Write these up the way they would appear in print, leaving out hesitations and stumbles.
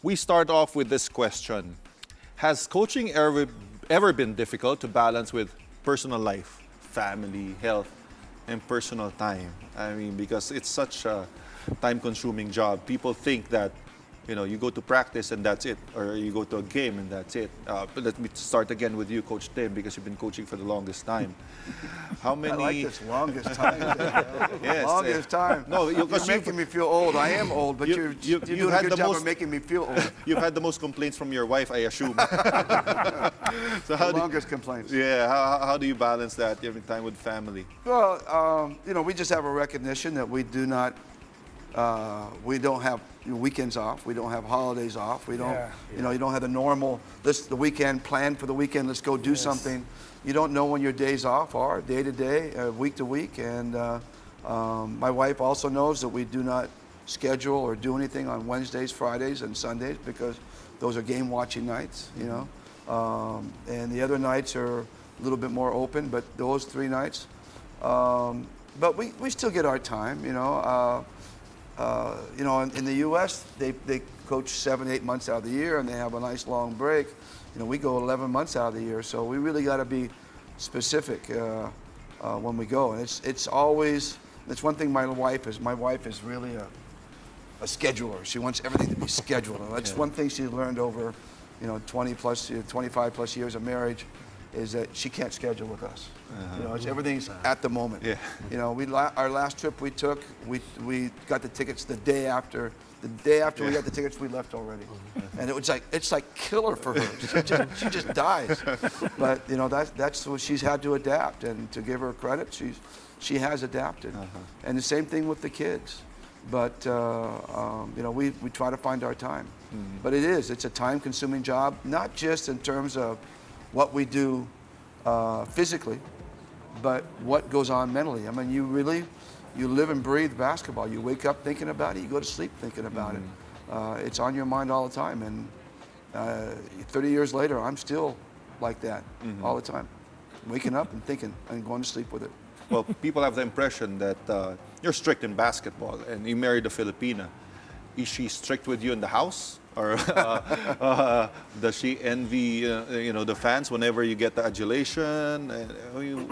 We start off with this question. Has coaching ever been difficult to balance with personal life, family, health, and personal time? I mean, because it's such a time-consuming job. People think that, you go to practice and that's it, or you go to a game and that's it. But let me start again with you, Coach Tim, because you've been coaching for the longest time. How many? I like this longest time. Yes, longest time. No, you're making me feel old. I am old, but you're doing a good job of making me feel old. You've had the most complaints from your wife, I assume. So the longest complaints. Yeah, how do you balance that, having time with family? Well, we just have a recognition that we do not, we don't have weekends off. We don't have holidays off. We don't, you don't have the normal, the weekend plan for the weekend. Let's go do something. You don't know when your days off are, day to day, week to week. And my wife also knows that we do not schedule or do anything on Wednesdays, Fridays, and Sundays because those are game watching nights, and the other nights are a little bit more open, but those 3 nights. But we still get our time, in the U.S., they coach 7, 8 months out of the year, and they have a nice long break. We go 11 months out of the year, so we really got to be specific when we go. And it's always, that's one thing my wife is really a scheduler. She wants everything to be scheduled. And that's one thing she's learned over, 25 plus years of marriage, is that she can't schedule with us. It's everything's at the moment. Yeah. Our last trip we took, we got the tickets the day after. The day after we got the tickets, we left already, and it's like killer for her. She just dies. But that's what she's had to adapt, and to give her credit, she has adapted. And the same thing with the kids. But we try to find our time. But it's a time-consuming job, not just in terms of what we do physically, but what goes on mentally. I mean, you live and breathe basketball. You wake up thinking about it. You go to sleep thinking about it. It's on your mind all the time. And 30 years later, I'm still like that all the time. Waking up and thinking and going to sleep with it. Well, people have the impression that you're strict in basketball and you married a Filipina. Is she strict with you in the house? Or does she envy, the fans whenever you get the adulation?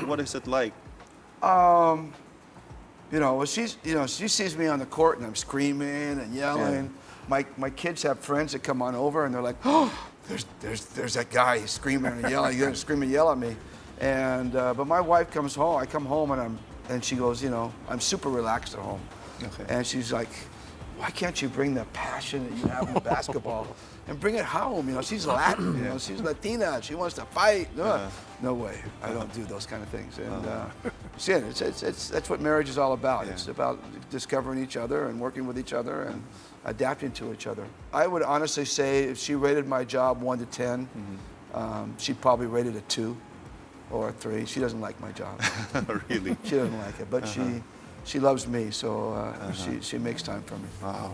What is it like? She sees me on the court and I'm screaming and yelling. Yeah. My kids have friends that come on over and they're like, oh, there's that guy, he's screaming and yelling, he's gonna scream and yell at me. And but my wife comes home, I come home and she goes, I'm super relaxed at home. Okay. And she's like, why can't you bring the passion that you have in basketball and bring it home? She's Latin, she's Latina, she wants to fight. No way, I don't do those kind of things. And that's what marriage is all about. Yeah. It's about discovering each other and working with each other and adapting to each other. I would honestly say if she rated my job 1 to 10, she'd probably rate it a 2 or a 3. She doesn't like my job. Really? She doesn't like it, but she loves me, so she makes time for me. Wow.